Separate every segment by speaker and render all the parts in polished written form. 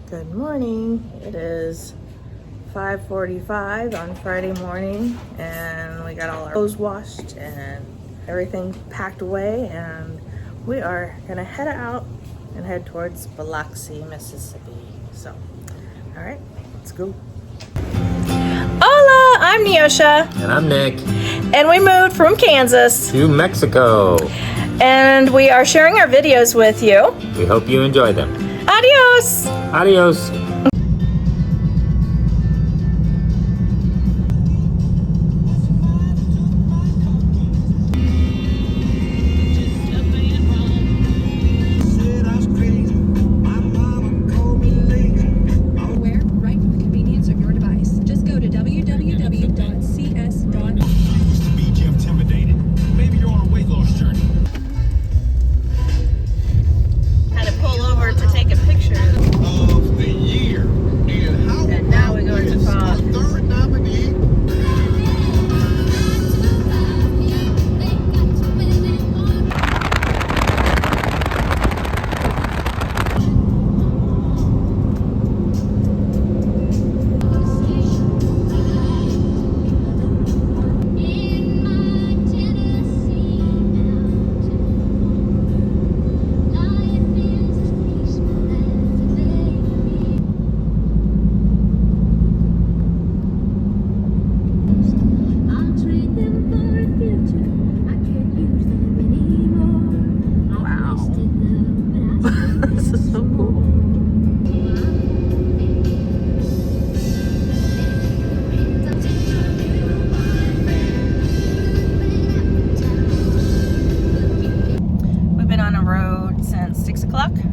Speaker 1: Good morning. It is 5:45 on Friday morning, and we got all our clothes washed and everything packed away, and we are gonna head out and head towards Biloxi, Mississippi. So, all right, let's go. Hola, I'm Neosha.
Speaker 2: And I'm Nick.
Speaker 1: And we moved from Kansas
Speaker 2: To Mexico.
Speaker 1: and we are sharing our videos with you.
Speaker 2: We hope you enjoy them.
Speaker 1: Adios!
Speaker 2: Adios.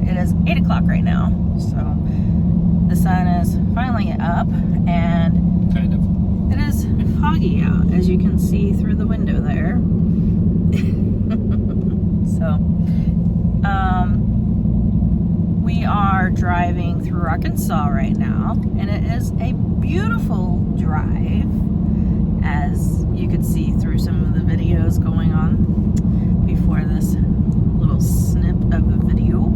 Speaker 1: It is 8 o'clock right now, so the sun is finally up, and
Speaker 2: Kind of.
Speaker 1: it is foggy out, as you can see through the window there. So, we are driving through Arkansas right now, and it is a beautiful drive, as you could see through some of the videos going on before this little snip of the video.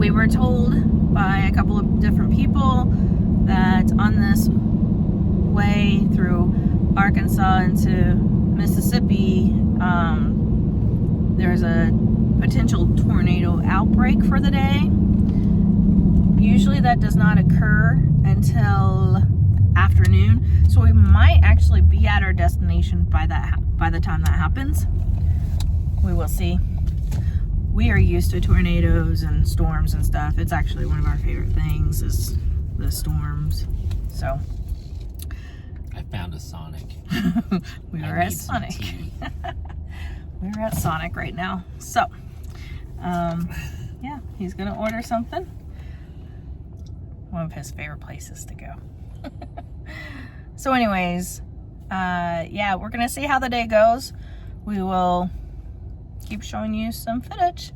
Speaker 1: We were told by a couple of different people that on this way through Arkansas into Mississippi, there's a potential tornado outbreak for the day. Usually that does not occur until afternoon, so we might actually be at our destination by the time that happens. We will see. We are used to tornadoes and storms and stuff. It's actually one of our favorite things is the storms. So
Speaker 2: I found a Sonic.
Speaker 1: we are at Sonic. We're at Sonic right now. So yeah, he's gonna order something. One of his favorite places to go. So anyways, yeah, we're gonna see how the day goes. We will keep showing you some footage.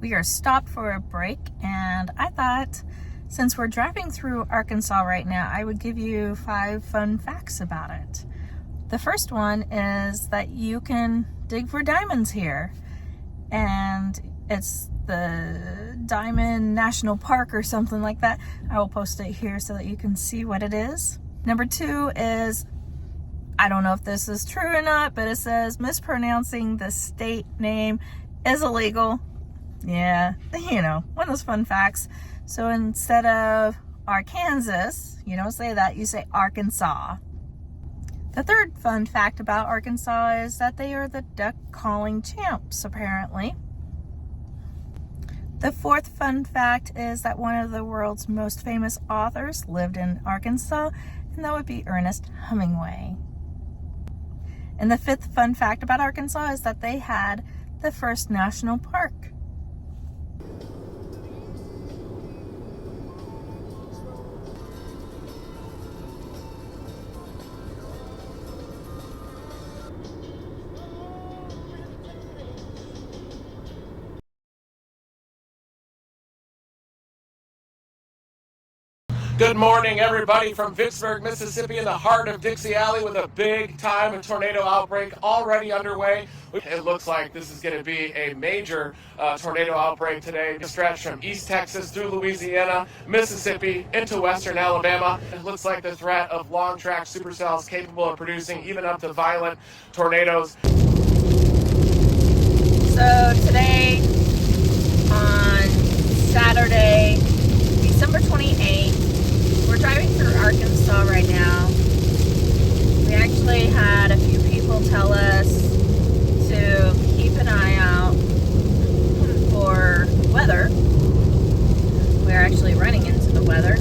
Speaker 1: We are stopped for a break, and I thought, since we're driving through Arkansas right now, I would give you 5 fun facts about it. The first one is that you can dig for diamonds here, and it's the Diamond National Park or something like that. I will post it here so that you can see what it is. Number 2 is, I don't know if this is true or not, but it says mispronouncing the state name is illegal. Yeah, you know, one of those fun facts. So instead of Arkansas, you don't say that, you say Arkansas. The third fun fact about Arkansas is that they are the duck calling champs, apparently. The fourth fun fact is that one of the world's most famous authors lived in Arkansas, and that would be Ernest Hemingway. And the fifth fun fact about Arkansas is that they had the first national park.
Speaker 3: Good morning, everybody, from Vicksburg, Mississippi, in the heart of Dixie Alley, with a big-time tornado outbreak already underway. It looks like this is going to be a major tornado outbreak today. Stretch from East Texas through Louisiana, Mississippi, into western Alabama. It looks like the threat of long-track supercells capable of producing even up to violent tornadoes.
Speaker 1: So today, on Saturday, December 28th, we're driving through Arkansas right now. We actually had a few people tell us to keep an eye out for weather. We're actually running into the weather.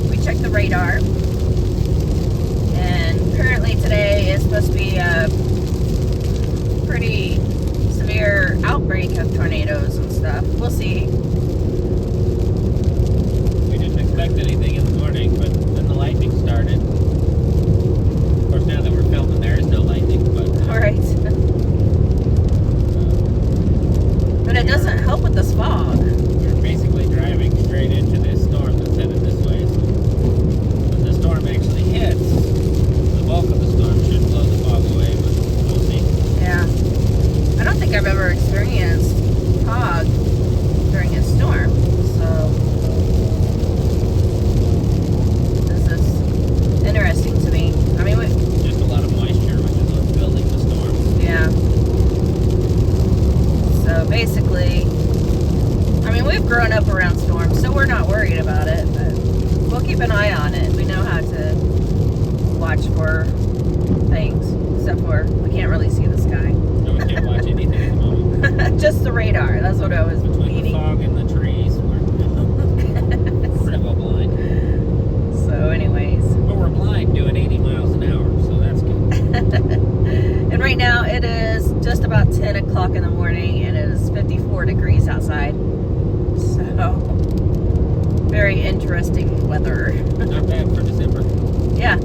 Speaker 1: We checked the radar, and apparently today is supposed to be a pretty severe outbreak of tornadoes and stuff. We'll see.
Speaker 2: We didn't expect anything in the morning, but then the lightning started. Of course, now that we're filming, there is no lightning, but...
Speaker 1: All right. But it doesn't help with this fog.
Speaker 2: We're basically driving straight into this storm that's headed this way. So when the storm actually hits, the bulk of the storm should blow the fog away, but we'll see.
Speaker 1: Yeah. I don't think I've ever experienced fog during a storm, so this is interesting to me. I mean,
Speaker 2: Just a lot of moisture, which is what's building the storm.
Speaker 1: yeah. So basically, I mean, we've grown up around storms, so we're not worried about it, but we'll keep an eye on it. We know how to watch for things, except for we can't really see the sky.
Speaker 2: No, we can't watch anything at the moment.
Speaker 1: Just the radar. That's what I was
Speaker 2: Between
Speaker 1: meaning.
Speaker 2: the fog and the trees, we're pretty well blind.
Speaker 1: So anyways.
Speaker 2: But we're blind doing 80 miles an hour, so that's good.
Speaker 1: And right now it is just about 10 o'clock in the morning and it is 54 degrees outside. So, very interesting weather.
Speaker 2: Not bad for December.
Speaker 1: Yeah,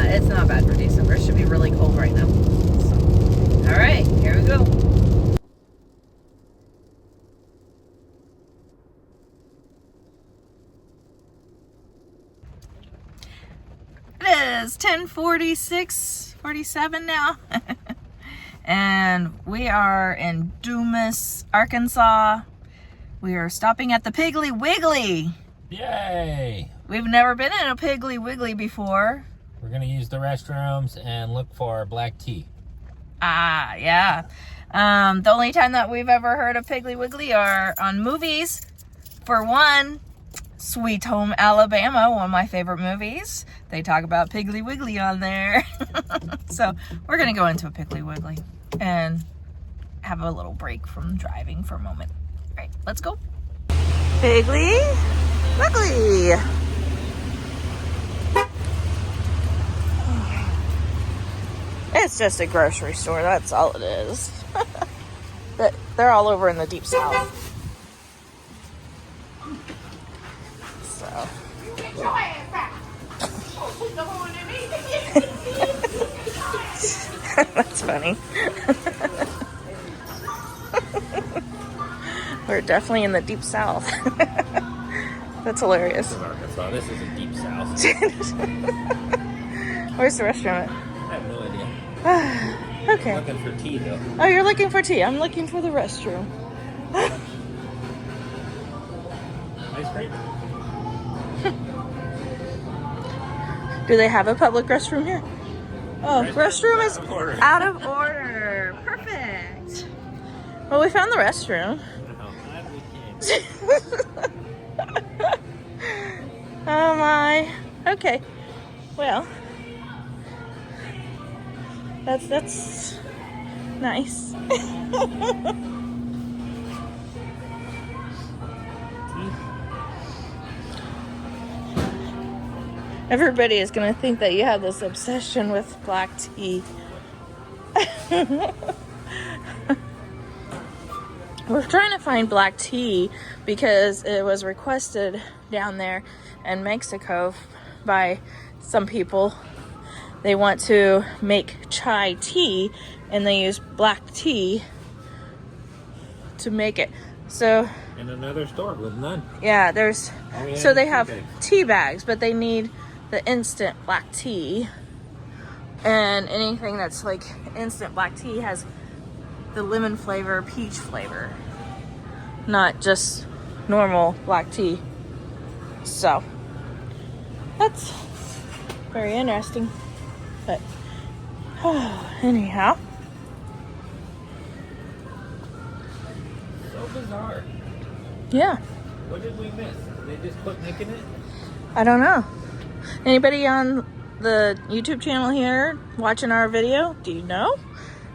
Speaker 1: it's not bad for December. It should be really cold right now. So, all right, here we go. It is 10:47 now. And we are in Dumas, Arkansas. We are stopping at the Piggly Wiggly.
Speaker 2: Yay!
Speaker 1: We've never been in a Piggly Wiggly before.
Speaker 2: We're going to use the restrooms and look for black tea.
Speaker 1: Ah, yeah. The only time that we've ever heard of Piggly Wiggly are on movies. For one, Sweet Home Alabama, one of my favorite movies. They talk about Piggly Wiggly on there. So we're going to go into a Piggly Wiggly and have a little break from driving for a moment. All right, let's go. Piggly Wiggly. It's just a grocery store, that's all it is. But they're all over in the deep south. So. That's funny. We're definitely in the deep south. That's hilarious.
Speaker 2: This is Arkansas. This is a deep south.
Speaker 1: Where's the restaurant at?
Speaker 2: I have no idea.
Speaker 1: Okay.
Speaker 2: I'm looking for tea, though.
Speaker 1: Oh, you're looking for tea. I'm looking for the restroom.
Speaker 2: Ice cream?
Speaker 1: Do they have a public restroom here? Oh, restroom is
Speaker 2: out of order.
Speaker 1: out of order. Perfect. Well, we found the restroom.
Speaker 2: How glad we came.
Speaker 1: Oh my. Okay. Well, that's nice. Everybody is going to think that you have this obsession with black tea. We're trying to find black tea because it was requested down there in Mexico by some people. They want to make chai tea and they use black tea to make it. So
Speaker 2: In another store with none.
Speaker 1: Yeah, there's,
Speaker 2: All we
Speaker 1: so
Speaker 2: had
Speaker 1: they
Speaker 2: is
Speaker 1: have
Speaker 2: tea bags.
Speaker 1: tea bags, but they need the instant black tea. And anything that's like instant black tea has the lemon flavor, peach flavor, not just normal black tea. So that's very interesting. But anyhow,
Speaker 2: So bizarre.
Speaker 1: yeah,
Speaker 2: What did we miss? They just quit making it?
Speaker 1: I don't know. Anybody on the YouTube channel here watching our video, do you know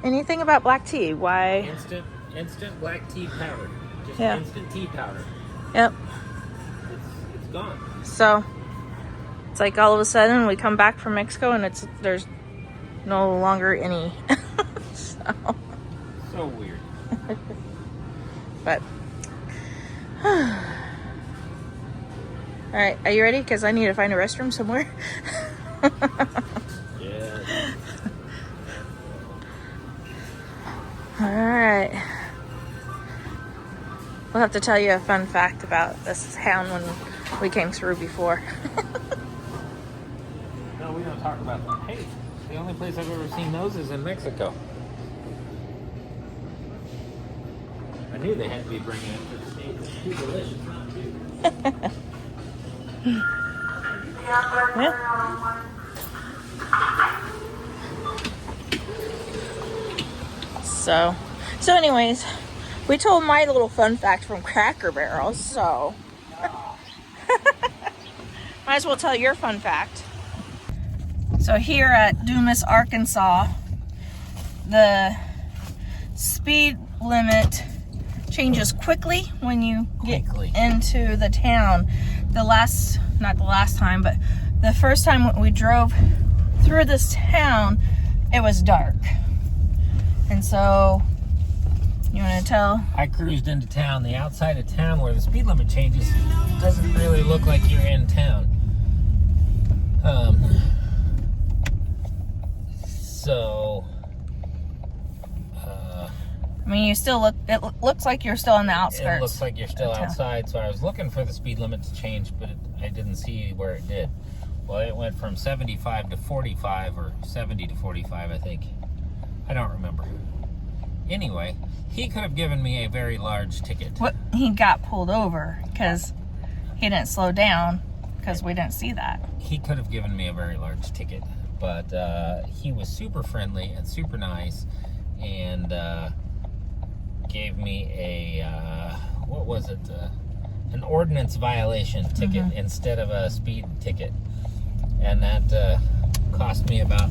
Speaker 1: anything about black tea? Why?
Speaker 2: Instant black tea powder. Just
Speaker 1: Yeah.
Speaker 2: instant tea powder.
Speaker 1: Yep.
Speaker 2: It's gone.
Speaker 1: So it's like all of a sudden we come back from Mexico and there's no longer any.
Speaker 2: So weird.
Speaker 1: But all right, are you ready? Because I need to find a restroom somewhere.
Speaker 2: Yeah.
Speaker 1: All right. We'll have to tell you a fun fact about this town when we came through before.
Speaker 2: No, we don't talk about that. Hey, the only place I've ever seen those is in Mexico. I knew they had to be bringing it to the States. It's too delicious not to.
Speaker 1: Yeah. So anyways, we told my little fun fact from Cracker Barrel, so might as well tell your fun fact. So here at Dumas, Arkansas, the speed limit changes quickly when you get into the town. Not the last time, but the first time when we drove through this town, it was dark. And so, you want to tell?
Speaker 2: I cruised into town. The outside of town where the speed limit changes doesn't really look like you're in town.
Speaker 1: I mean, you still look, it looks like you're still on the outskirts.
Speaker 2: It looks like you're still
Speaker 1: of town.
Speaker 2: outside, so I was looking for the speed limit to change, but I didn't see where it did. Well, it went from 75 to 45, or 70 to 45, I think. I don't remember. Anyway, he could have given me a very large ticket.
Speaker 1: What, he got pulled over because he didn't slow down because we didn't see that.
Speaker 2: He could have given me a very large ticket, but he was super friendly and super nice, and gave me a what was it? An ordinance violation ticket instead of a speed ticket, and that cost me about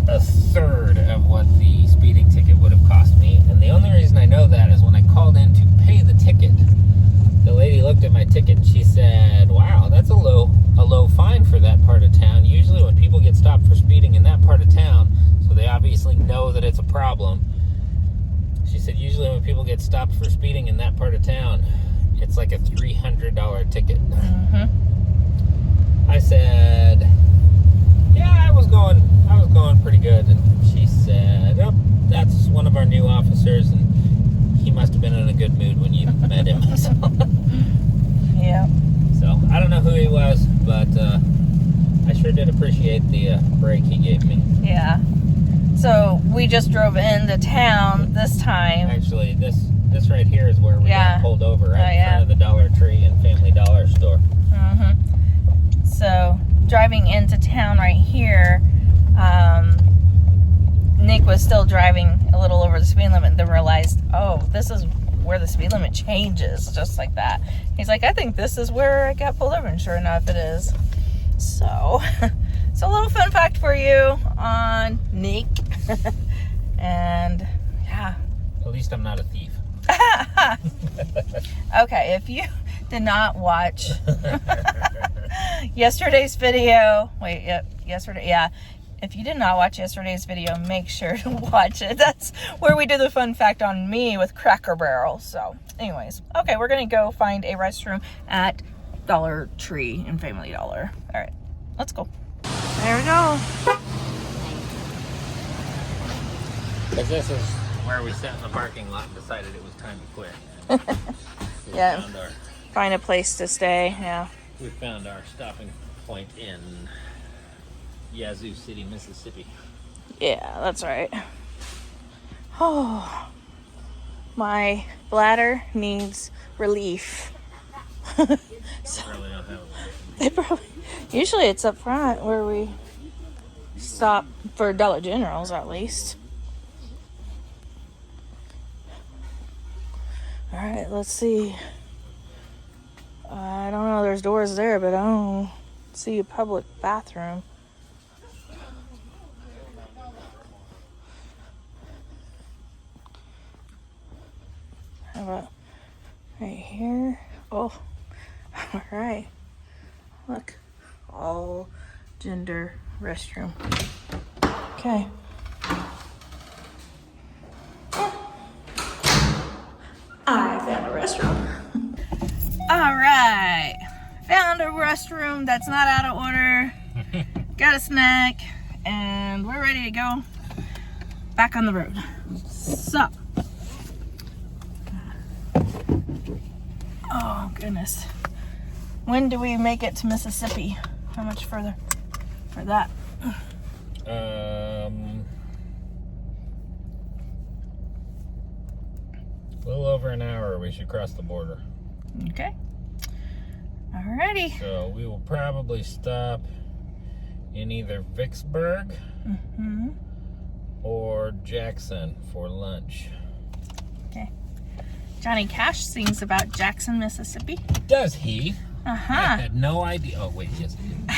Speaker 2: a third of what the speeding ticket would have cost me. And the only reason I know that is when I called in to pay the ticket, the lady looked at my ticket and she said, "Wow, that's a low fine for that part of town. Usually when people get stopped for speeding in that part of town, so they obviously know that it's a problem." She said, "Usually when people get stopped for speeding in that part of town, it's like a $300 ticket." I said, "Yeah, I was going pretty good." And she said, "Oh, that's one of our new officers, and he must have been in a good mood when you met him." So,
Speaker 1: Yeah.
Speaker 2: so I don't know who he was, but I sure did appreciate the break he gave me.
Speaker 1: Yeah. So we just drove into town this time.
Speaker 2: Actually, this right here is where we got pulled over, right in front of the Dollar Tree and Family Dollar store.
Speaker 1: So driving into town right here, Nick was still driving a little over the speed limit and then realized, oh, this is where the speed limit changes, just like that. He's like, I think this is where I got pulled over, and sure enough it is. So it's a little fun fact for you on Nick. And yeah.
Speaker 2: At least I'm not a thief.
Speaker 1: Okay, if you did not watch yesterday's video, if you did not watch yesterday's video, make sure to watch it. That's where we do the fun fact on me with Cracker Barrel. So anyways, okay, we're gonna go find a restroom at Dollar Tree and Family Dollar. All right, let's go. There we go.
Speaker 2: Because this is where we sat in the parking lot and decided it was time to quit.
Speaker 1: Yeah. Find a place to stay. Yeah.
Speaker 2: We found our stopping point in Yazoo City, Mississippi.
Speaker 1: Yeah, that's right. Oh, my bladder needs relief. So,
Speaker 2: Really don't have
Speaker 1: they probably usually it's up front where we stop for Dollar Generals at least. All right, let's see. I don't know. There's doors there, but I don't see a public bathroom. How about right here? Oh, all right. Look, all gender restroom. Okay. I found a restroom. All right. Found a restroom that's not out of order. Got a snack, and we're ready to go back on the road. So. Oh, goodness. When do we make it to Mississippi? How much further for that?
Speaker 2: A little over an hour, we should cross the border.
Speaker 1: Okay. Alrighty.
Speaker 2: So we will probably stop in either Vicksburg or Jackson for lunch.
Speaker 1: Okay. Johnny Cash sings about Jackson, Mississippi.
Speaker 2: Does he?
Speaker 1: Uh-huh.
Speaker 2: I had no idea. Oh, wait, yes, he did.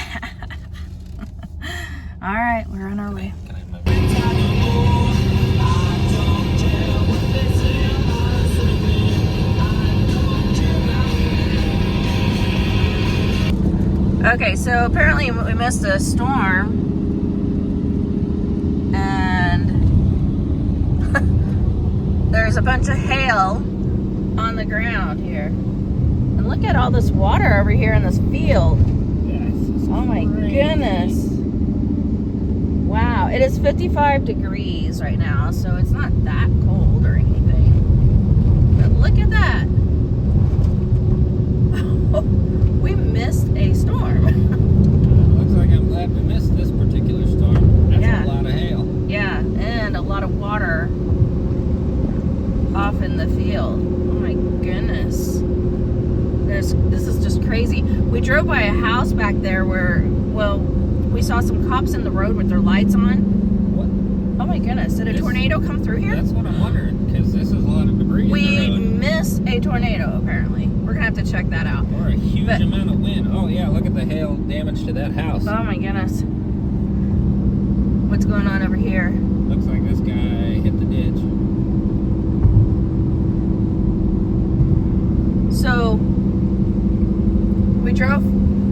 Speaker 1: All right, we're on our way.
Speaker 2: Can I have my
Speaker 1: Okay, so apparently we missed a storm, and there's a bunch of hail on the ground here. And look at all this water over here in this field. Oh my goodness. Wow, it is 55 degrees right now, so it's not that cold or anything. But look at that. We missed a storm.
Speaker 2: Looks like I'm glad we missed this particular storm. That's
Speaker 1: Yeah.
Speaker 2: a lot of hail.
Speaker 1: Yeah, and a lot of water off in the field. Oh my goodness. This is just crazy. We drove by a house back there where, well, we saw some cops in the road with their lights on.
Speaker 2: What?
Speaker 1: Oh my goodness, did a tornado come through here?
Speaker 2: That's what I'm wondering, because this is a lot of debris
Speaker 1: We
Speaker 2: in the road.
Speaker 1: missed a tornado, apparently. We're going to have to check that out.
Speaker 2: Or a huge
Speaker 1: But-
Speaker 2: amount of wind. Oh, yeah, look at the hail damage to that house.
Speaker 1: Oh my goodness. What's going on over here?
Speaker 2: Looks like this guy hit the ditch.
Speaker 1: So we drove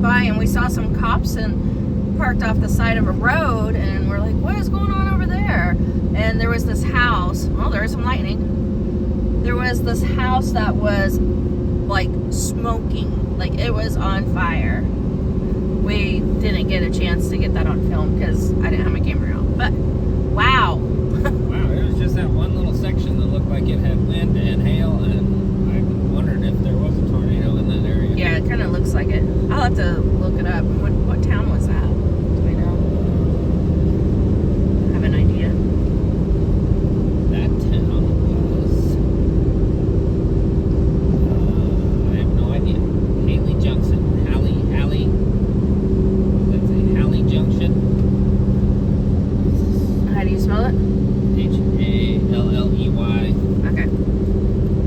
Speaker 1: by and we saw some cops and parked off the side of a road, and we're like, what is going on over there? And there was this house. Well, there was some lightning. There was this house that was like smoking, like it was on fire. We didn't get a chance to get that on film because I didn't have my camera out. But wow.
Speaker 2: Wow, it was just that one little section that looked like it had wind and hail, and I wondered if there was a tornado in that area.
Speaker 1: Yeah, it kind of looks like it. I'll have to look it up. What town was that? Do I know? Have an idea?
Speaker 2: That town was... I have no idea. Haley Junction. Halley... Let's say Halley Junction.
Speaker 1: How do you spell it?
Speaker 2: Halley.
Speaker 1: Okay,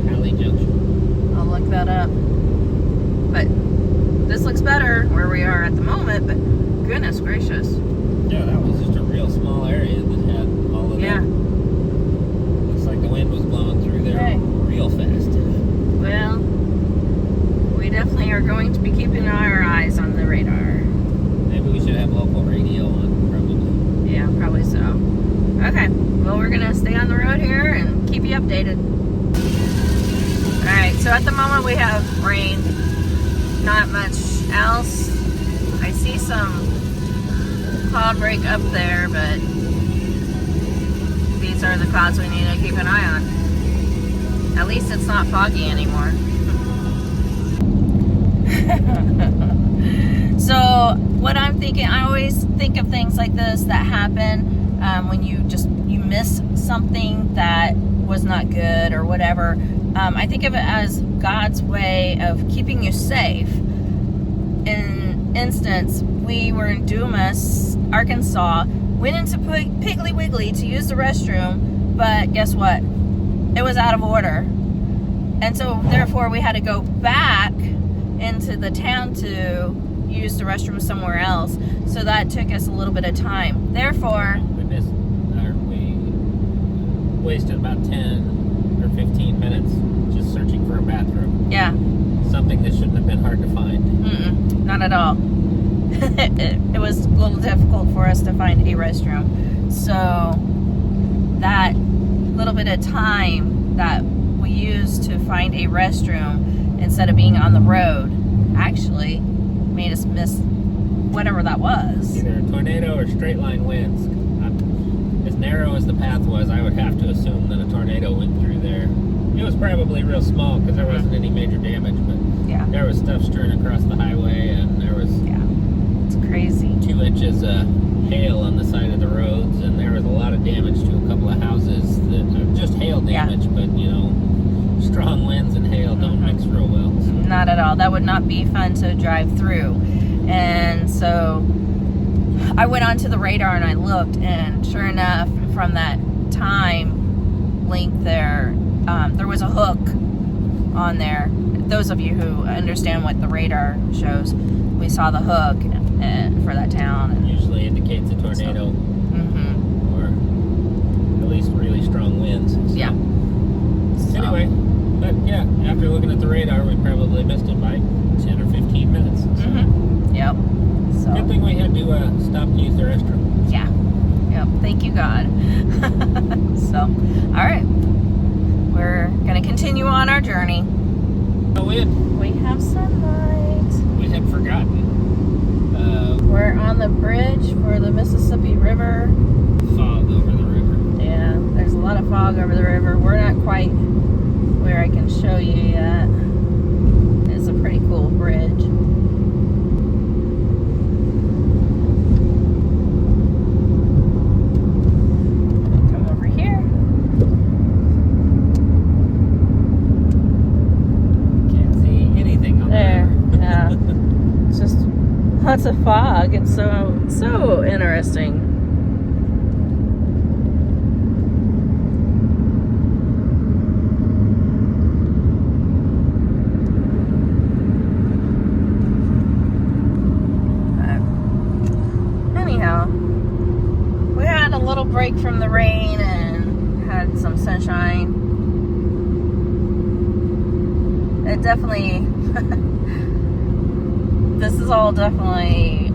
Speaker 2: Halley Junction.
Speaker 1: I'll look that up. But this looks better where we are at the moment, but goodness gracious.
Speaker 2: Yeah, that was just a real small area that had all of
Speaker 1: Yeah.
Speaker 2: that. Looks like the wind was blowing through there
Speaker 1: Okay.
Speaker 2: real fast.
Speaker 1: Well, we definitely are going to be keeping our eyes on the radar.
Speaker 2: Maybe we should have local radio on, probably.
Speaker 1: Yeah, probably so. Okay, well, we're going to stay on the road here and keep you updated. Alright, so at the moment we have rain. Not much else. I see some cloud break up there, but these are the clouds we need to keep an eye on. At least it's not foggy anymore. So what I'm thinking, I always think of things like this that happen when you miss something that was not good or whatever. I think of it as God's way of keeping you safe. In instance, we were in Dumas, Arkansas, went into Piggly Wiggly to use the restroom, but guess what? It was out of order. And so therefore we had to go back into the town to use the restroom somewhere else. So that took us a little bit of time. Therefore,
Speaker 2: we wasted about 10 or 15 minutes just searching for a bathroom.
Speaker 1: yeah,
Speaker 2: Something that shouldn't have been hard to find.
Speaker 1: not at all. It was a little difficult for us to find a restroom. So that little bit of time that we used to find a restroom instead of being on the road actually made us miss whatever that was.
Speaker 2: Either a tornado or straight line winds. As narrow as the path was, I would have to assume that a tornado went through there. It was probably real small because there wasn't any major damage, but
Speaker 1: Yeah,
Speaker 2: there was stuff strewn across the highway, and there was
Speaker 1: it's crazy.
Speaker 2: 2 inches of hail on the side of the roads, and there was a lot of damage to a couple of houses. Just hail damage, but strong winds and hail don't mix real well. So.
Speaker 1: Not at all. That would not be fun to drive through. And so I went onto the radar and I looked, and sure enough, from that time link there, there was a hook on there. Those of you who understand what the radar shows, we saw the hook for that town.
Speaker 2: It usually indicates a tornado, or at least really strong winds. So.
Speaker 1: Yeah.
Speaker 2: Anyway, but yeah, after looking at the radar, we probably missed it by 10 or 15 minutes. So.
Speaker 1: Yep. So.
Speaker 2: Good thing we had to stop to use the restroom.
Speaker 1: Yeah. Yep. Thank you, God. So, all right. We're going to continue on our journey.
Speaker 2: Oh, we
Speaker 1: have sunlight.
Speaker 2: had forgotten.
Speaker 1: We're on the bridge for the Mississippi River.
Speaker 2: Fog over the river.
Speaker 1: Yeah, there's a lot of fog over the river. We're not quite where I can show you yet. It's a pretty cool bridge. Come over here.
Speaker 2: Can't see anything on
Speaker 1: There,
Speaker 2: the river.
Speaker 1: yeah. It's just lots of fog. It's so interesting. Anyhow, we had a little break from the rain and had some sunshine. It definitely this is all definitely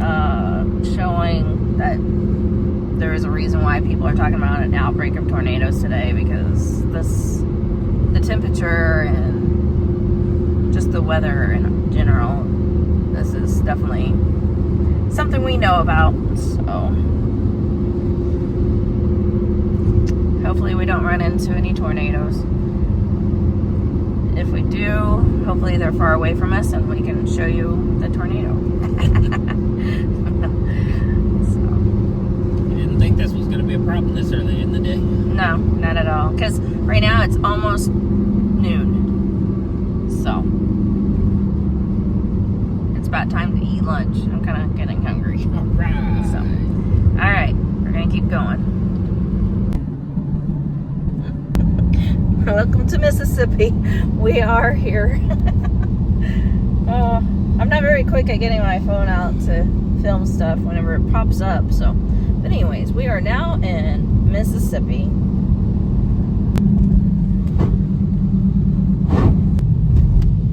Speaker 1: showing that there is a reason why people are talking about an outbreak of tornadoes today, because the temperature and just the weather in general, this is definitely something we know about. So hopefully we don't run into any tornadoes. If we do, hopefully they're far away from us and we can show you the tornado. So.
Speaker 2: I didn't think this was going to be a problem this early in the day.
Speaker 1: No, not at all. Because right now it's almost noon. So it's about time to eat lunch. I'm kind of getting hungry.
Speaker 2: All right.
Speaker 1: So, all right, we're going to keep going. Welcome to Mississippi. We are here. I'm not very quick at getting my phone out to film stuff whenever it pops up. So, but anyways, we are now in Mississippi.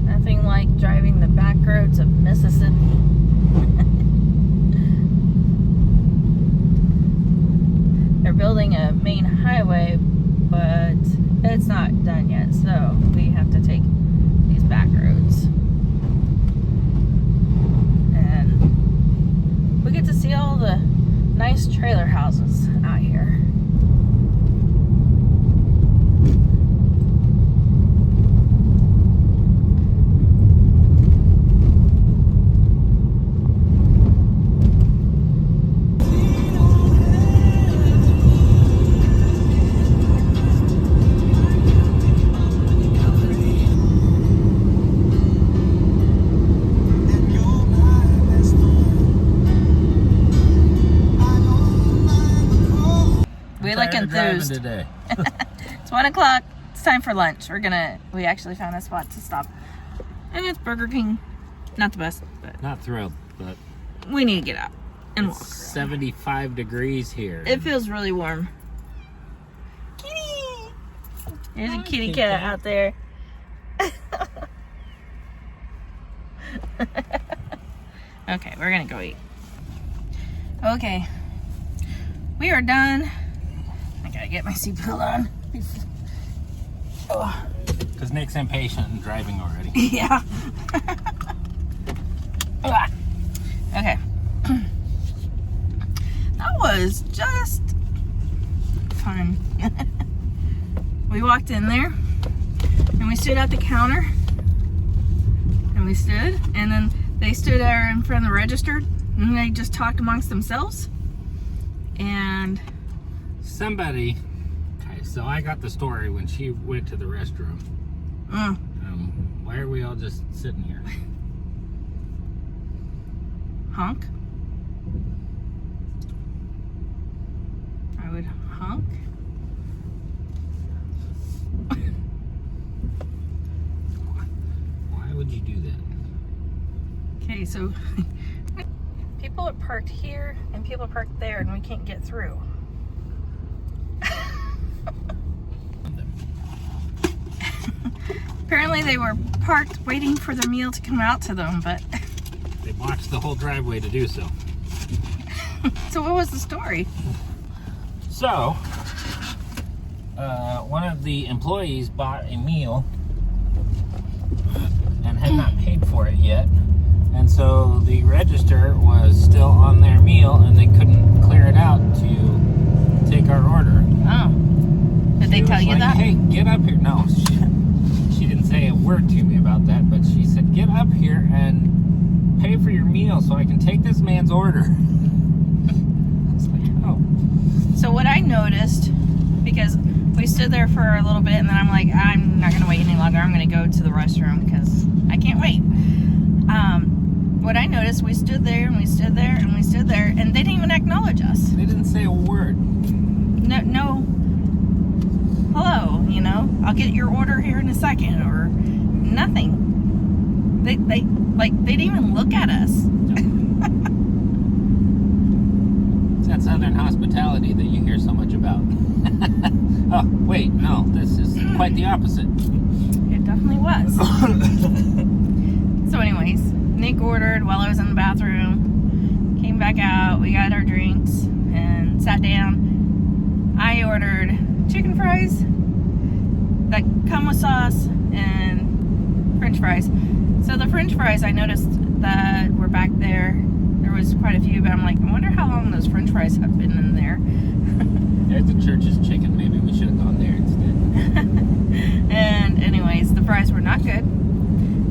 Speaker 1: Nothing like driving the back roads of Mississippi. They're building a main highway, but it's not done yet, so we have to take these back roads. And we get to see all the nice trailer houses out here. look enthused.
Speaker 2: Today.
Speaker 1: It's 1 o'clock. It's time for lunch. We actually found a spot to stop. And it's Burger King. Not the best, but
Speaker 2: Not thrilled, but
Speaker 1: we need to get out and walk.
Speaker 2: 75 degrees here.
Speaker 1: It feels really warm. Kitty! There's a kitty cat out there. Okay, we're gonna go eat. Okay. We are done. I gotta get my seatbelt on. Oh.
Speaker 2: Because Nick's impatient and driving already.
Speaker 1: Yeah. Okay. That was just fun. We walked in there and we stood at the counter and we stood, and then they stood there in front of the register and they just talked amongst themselves. And
Speaker 2: Somebody, okay, so I got the story when she went to the restroom. Why are we all just sitting here?
Speaker 1: honk. I would honk.
Speaker 2: Why would you do that?
Speaker 1: Okay, so people are parked here and people are parked there and we can't get through. Apparently they were parked waiting for their meal to come out to them, but
Speaker 2: They blocked the whole driveway to do so.
Speaker 1: so what was the story?
Speaker 2: So, one of the employees bought a meal and had not paid for it yet. And so the register was still on their meal and they couldn't clear it out to take our order.
Speaker 1: Oh. Did they
Speaker 2: She
Speaker 1: tell
Speaker 2: was
Speaker 1: you
Speaker 2: like,
Speaker 1: that?
Speaker 2: Hey, get up here. No, she didn't say a word to me about that, but she said, get up here and pay for your meal so I can take this man's order. I was like, oh.
Speaker 1: So what I noticed, because we stood there for a little bit and then I'm like, I'm not going to wait any longer. I'm going to go to the restroom because I can't wait. What I noticed, we stood there and we stood there and we stood there and they didn't even acknowledge us.
Speaker 2: They didn't say a word.
Speaker 1: No, hello, you know, I'll get your order here in a second, or nothing. They didn't even look at us.
Speaker 2: It's that southern hospitality that you hear so much about. Oh, wait, no, this is quite the opposite.
Speaker 1: It definitely was. So anyways, Nick ordered while I was in the bathroom, came back out, we got our drinks and sat down. I ordered chicken fries that come with sauce and french fries. So the french fries, I noticed that were back there. There was quite a few, but I'm like, I wonder how long those french fries have been in there.
Speaker 2: There's the church's chicken. Maybe we should have gone there instead.
Speaker 1: And anyways, the fries were not good.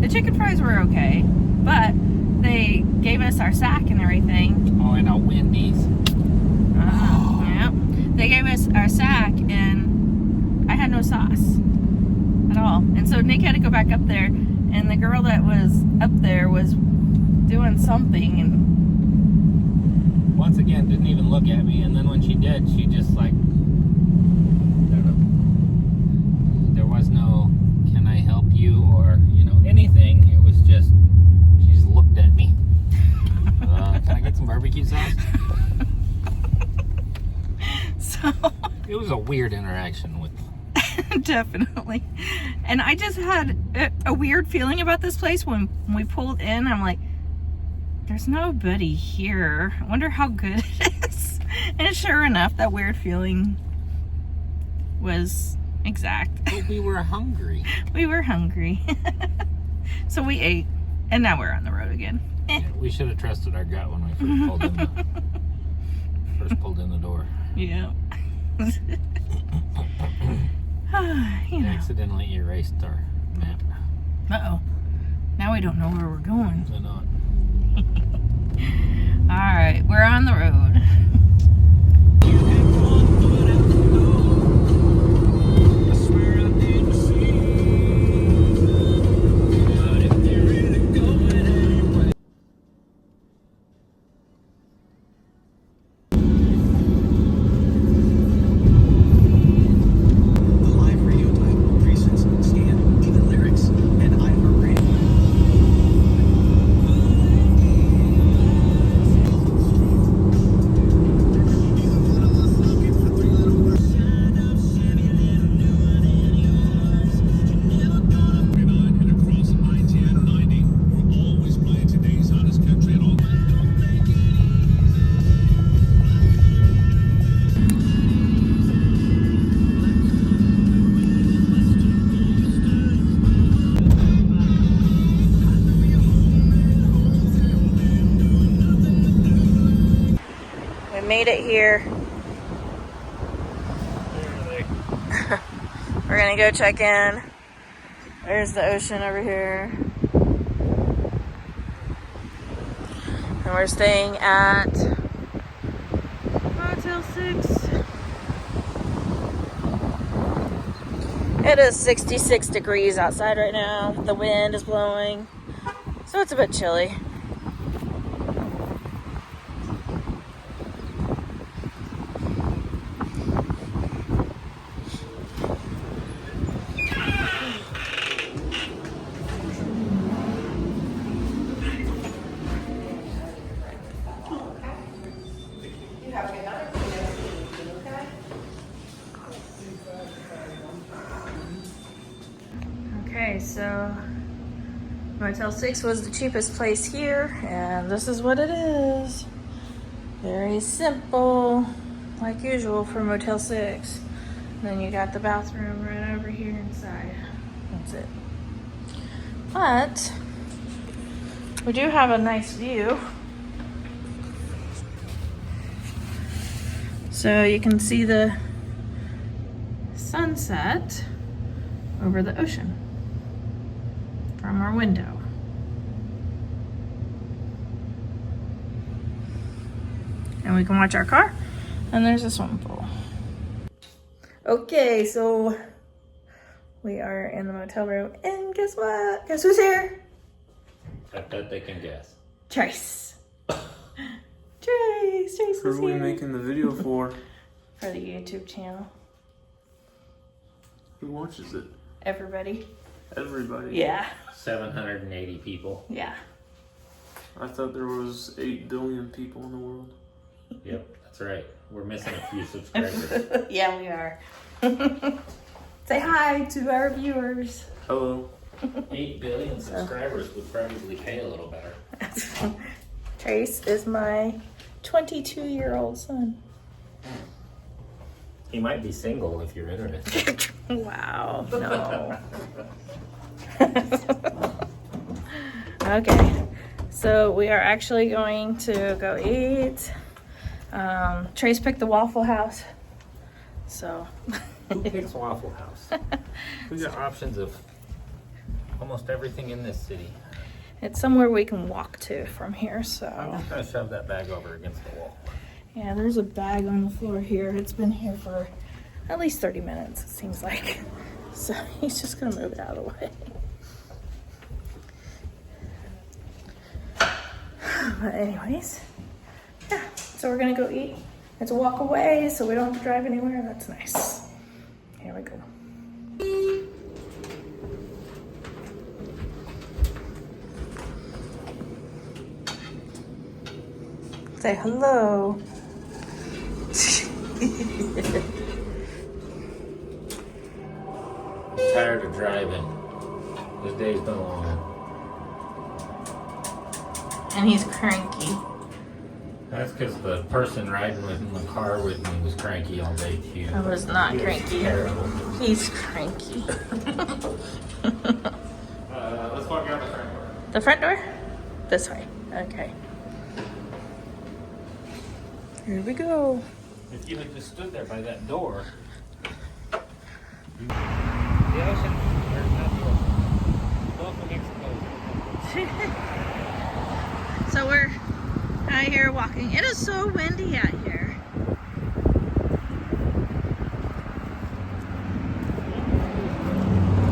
Speaker 1: The chicken fries were okay, but they gave us our sack and everything.
Speaker 2: Oh, and a Wendy's.
Speaker 1: Yeah. They gave us our sack and I had no sauce at all. And so Nick had to go back up there, and the girl that was up there was doing something, and
Speaker 2: Once again, didn't even look at me, and then when she did, she just like, I don't know. There was no, can I help you, or, you know, anything. It was just, she just looked at me. Can I get some barbecue sauce?
Speaker 1: so
Speaker 2: It was a weird interaction with.
Speaker 1: definitely. And I just had a weird feeling about this place when we pulled in. I'm like, there's nobody here. I wonder how good it is. And sure enough, that weird feeling was exact.
Speaker 2: But we were hungry.
Speaker 1: We were hungry. So we ate, and now we're on the road again.
Speaker 2: Yeah, we should have trusted our gut when we first pulled in the door.
Speaker 1: Yeah. You know.
Speaker 2: Accidentally erased our map.
Speaker 1: Uh-oh. Now we don't know where we're going.
Speaker 2: Why not?
Speaker 1: All right, we're on the road. We made it here. We're gonna go check in. There's the ocean over here. And we're staying at Motel 6. It is 66 degrees outside right now. The wind is blowing, so it's a bit chilly. Okay, so Motel 6 was the cheapest place here, and this is what it is. Very simple, like usual for Motel 6. And then you got the bathroom right over here inside. That's it. But we do have a nice view. So you can see the sunset over the ocean from our window. And we can watch our car, and there's a swimming pool. Okay, so we are in the motel room, and guess what? Guess who's here?
Speaker 2: I bet they can guess.
Speaker 1: Trace. Trace
Speaker 4: Who
Speaker 1: is
Speaker 4: are we
Speaker 1: here.
Speaker 4: making the video for?
Speaker 1: For the YouTube channel.
Speaker 4: Who watches it?
Speaker 1: Everybody.
Speaker 4: Everybody.
Speaker 1: Yeah.
Speaker 2: 780 people.
Speaker 1: Yeah.
Speaker 4: I thought there was 8 billion people in the world.
Speaker 2: Yep, that's right. We're missing a few subscribers.
Speaker 1: Yeah, we are. Say hi to our viewers.
Speaker 4: Hello.
Speaker 2: 8 billion subscribers would probably pay a little better.
Speaker 1: Trace is my 22-year-old son.
Speaker 2: He might be single if you're interested.
Speaker 1: Wow, no. Okay, so we are actually going to go eat. Trace picked the Waffle House. So.
Speaker 2: Who picks Waffle House? We got options of almost everything in this city.
Speaker 1: It's somewhere we can walk to from here, so.
Speaker 2: I'm just gonna shove that bag over against the wall.
Speaker 1: Yeah, there's a bag on the floor here. It's been here for at least 30 minutes, it seems like. So he's just gonna move it out of the way. But anyways, yeah, so we're gonna go eat. It's a walk away, so we don't have to drive anywhere. That's nice. Here we go. Say hello.
Speaker 2: I'm tired of driving. This day's been long.
Speaker 1: And he's cranky.
Speaker 2: That's because the person riding with in the car with me was cranky all day too.
Speaker 1: I was not
Speaker 2: He was
Speaker 1: cranky.
Speaker 2: terrible.
Speaker 1: He's cranky.
Speaker 2: Let's walk out the front door.
Speaker 1: The front door? This way. Okay. Here we go.
Speaker 2: If you had just stood there by that door. The ocean. Where's that door? Gulf of Mexico.
Speaker 1: So we're out here walking. It is so windy out here.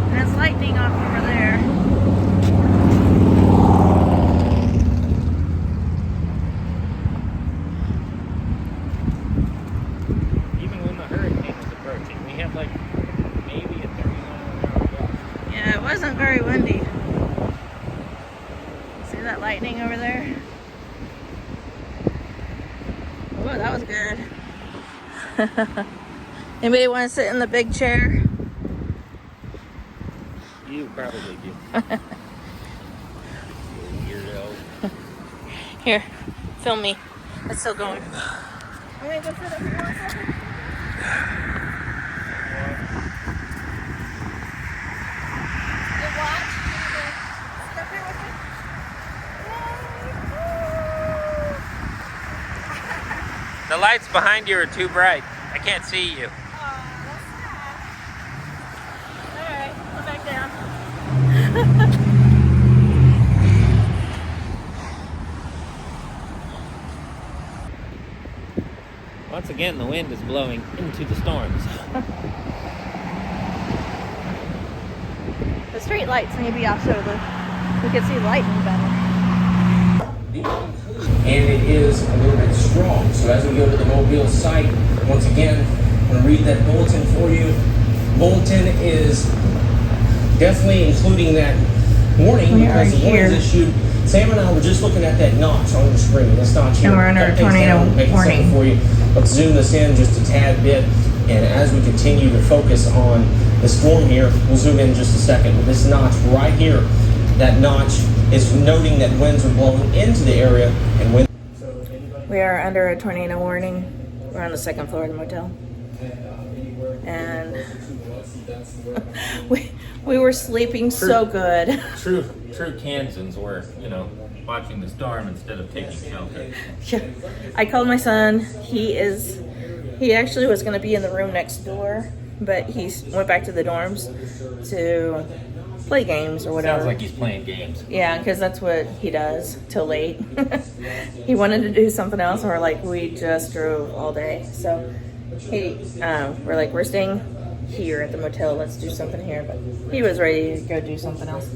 Speaker 1: And it's lightning off over there.
Speaker 2: Even when the hurricane was approaching, we had like maybe a 30-mile-an-hour gust.
Speaker 1: Yeah, it wasn't very windy. See that lightning over there? Oh, that was good. Anybody want to sit in the big chair?
Speaker 2: You probably do. Weirdo.
Speaker 1: Here, film me. It's still going. I'm gonna go sit up here 1 second. You watch? You gonna sit up here with me?
Speaker 3: Now
Speaker 2: lights behind you are too bright. I can't see you.
Speaker 1: Alright, go back down.
Speaker 2: Once again, the wind is blowing into the storms.
Speaker 1: The street lights need to be off so we can see lightning better.
Speaker 5: And it is a little bit strong. So as we go to the Mobile site, once again, I'm going to read that bulletin for you. Bulletin is definitely including that warning because the warning is issued. Sam and I were just looking at that notch on the screen. This notch here.
Speaker 1: And we're under a tornado warning.
Speaker 5: For you. Let's zoom this in just a tad bit. And as we continue to focus on the storm here, we'll zoom in just a second. But this notch right here, that notch is noting that winds are blowing into the area. And wind.
Speaker 1: We are under a tornado warning. We're on the second floor of the motel. And we were sleeping so good.
Speaker 2: True Kansans were, watching the storm instead of taking shelter.
Speaker 1: Yeah. I called my son. He actually was going to be in the room next door, but he went back to the dorms to play games or whatever.
Speaker 2: Sounds like he's playing games.
Speaker 1: Yeah, because that's what he does till late. He wanted to do something else, and we're like, we just drove all day. So we're like, we're staying here at the motel. Let's do something here. But he was ready to go do something else.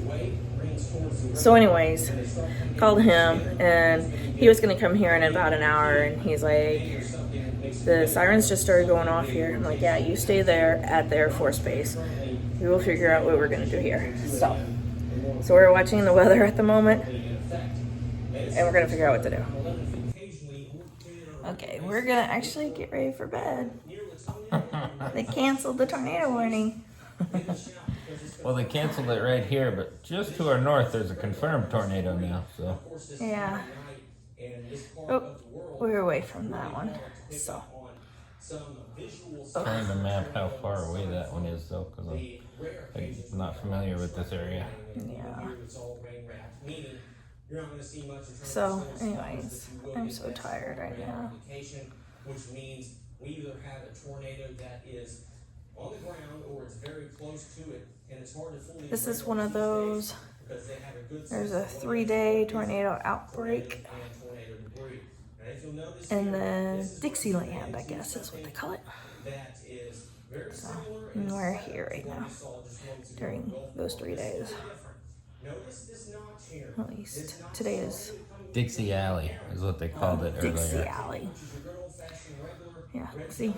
Speaker 1: So anyways, called him, and he was going to come here in about an hour, and he's like, the sirens just started going off here. I'm like, yeah, you stay there at the Air Force Base. We will figure out what we're going to do here. So we're watching the weather at the moment, and we're going to figure out what to do. Okay, we're going to actually get ready for bed. They canceled the tornado warning.
Speaker 2: Well, they canceled it right here, but just to our north, there's a confirmed tornado now, so.
Speaker 1: Yeah. Oh, we're away from that one, so.
Speaker 2: Trying to map how far away that one is, though, because I'm not familiar with this area.
Speaker 1: Yeah. So, anyways, I'm so tired right now.
Speaker 5: Which means we either have a tornado that is on the ground or it's very close to it, and it's hard to fully.
Speaker 1: This is one of those. There's a 3-day tornado outbreak in the Dixieland, I guess is what they call it. So, and we're here right now during those 3 days. At least today is
Speaker 2: Dixie Alley is what they called it earlier.
Speaker 1: Dixie Alley. Yeah, see,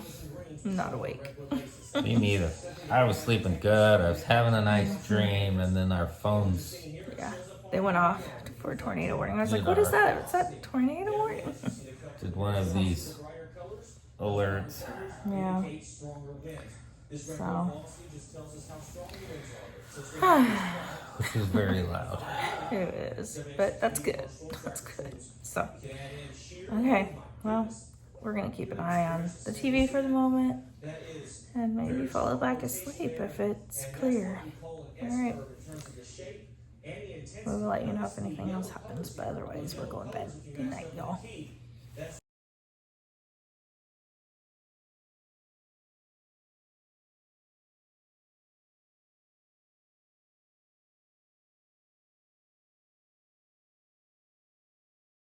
Speaker 1: I'm not awake.
Speaker 2: Me neither. I was sleeping good. I was having a nice dream, and then our phones.
Speaker 1: Yeah, they went off for a tornado warning. I was like, what is that? Is that tornado warning?
Speaker 2: Did one of these alerts.
Speaker 1: Yeah. So.
Speaker 2: Which is very loud.
Speaker 1: It is, but that's good. That's good. So, okay, well, we're going to keep an eye on the TV for the moment and maybe fall back asleep if it's clear. All right. We'll let you know if anything else happens, but otherwise we're going to bed. Good night, y'all.